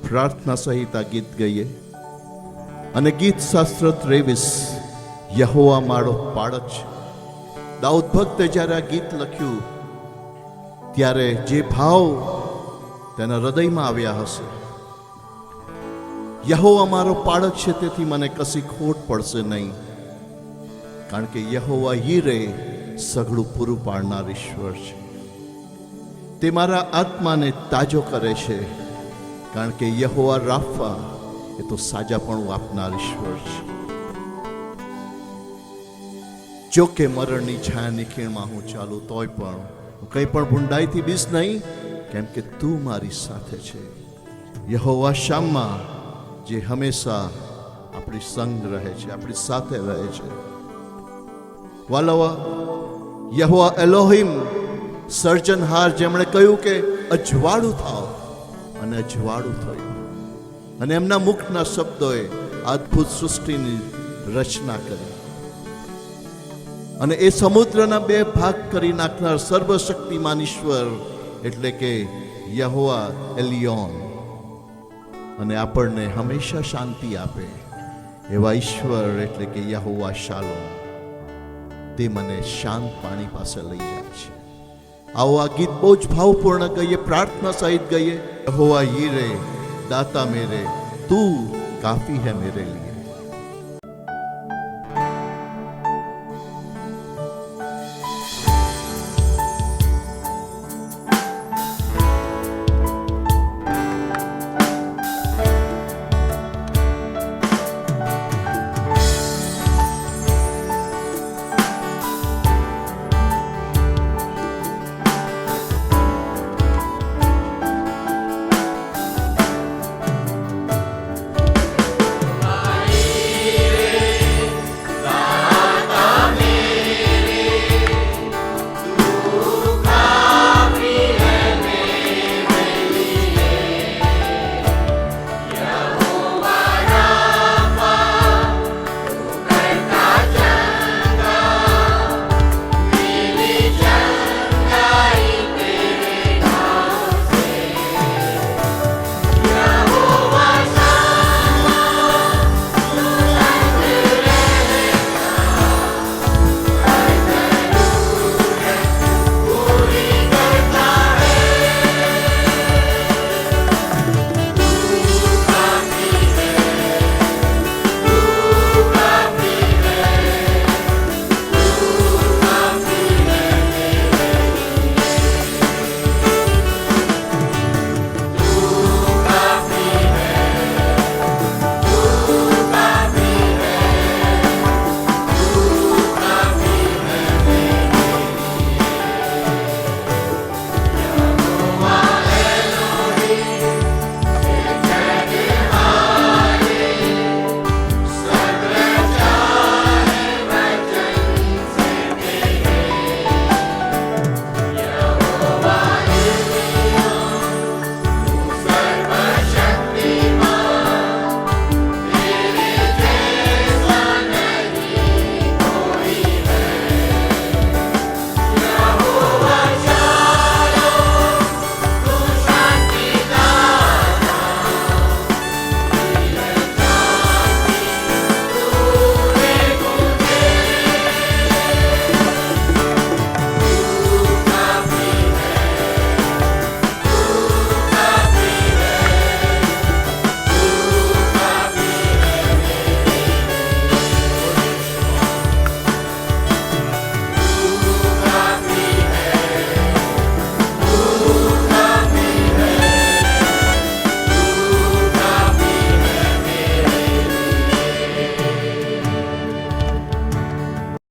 પ્રાર્થના સહિત આ ગીત ગઈએ. અને ગીત શાસ્ત્ર 23 યહોવા મારો પાળક છે. દાઉદ ભક્તે જ્યારે આ ગીત લખ્યું ત્યારે જે ભાવ તેના હૃદયમાં આવ્યા હશે, યહોવા મારો પાળક છે તેથી મને કશી ખોટ પડશે નહીં, કારણ કે યહોવા હીરે સઘળું પૂરું પાડનાર ઈશ્વર છે. તે મારા આત્માને તાજો કરે છે, કારણ કે યહોવા રાફા એ તો સાજાપણું આપનાર ઈશ્વર છે. જો કે મરણની છાયાની ખીણમાં હું ચાલું તોય પણ હું કંઈ પણ ભૂંડાઈથી બીસ નહીં, કેમ કે તું મારી સાથે છે. યહોવા શામમાં જે હંમેશા આપણી સંગ રહે છે, આપણી સાથે રહે છે. વાલવા યહોવા એલોહિમ સર્જનહાર, જેમણે કહ્યું કે અજવાળું થાવ અને અજવાળું થયું, અને એમના મુખના શબ્દોએ અદ્ભુત સૃષ્ટિની રચના કરી, અને એ સમુદ્રના 2 ભાગ કરી નાખનાર સર્વશક્તિમાન ઈશ્વર એટલે કે યહોવા એલિયોન, અને આપણને હંમેશા શાંતિ આપે એવા ઈશ્વર એટલે કે યહોવા શાલોમ, તે મને શાંત પાણી પાસે લઈ જાય છે. આવો આ ગીત બહુ જ ભાવપૂર્ણ ગઈએ, પ્રાર્થના સહિત ગઈએ. યહોવા હીરે દાતા મેરે, તું કાફી હૈ મેરે લીએ.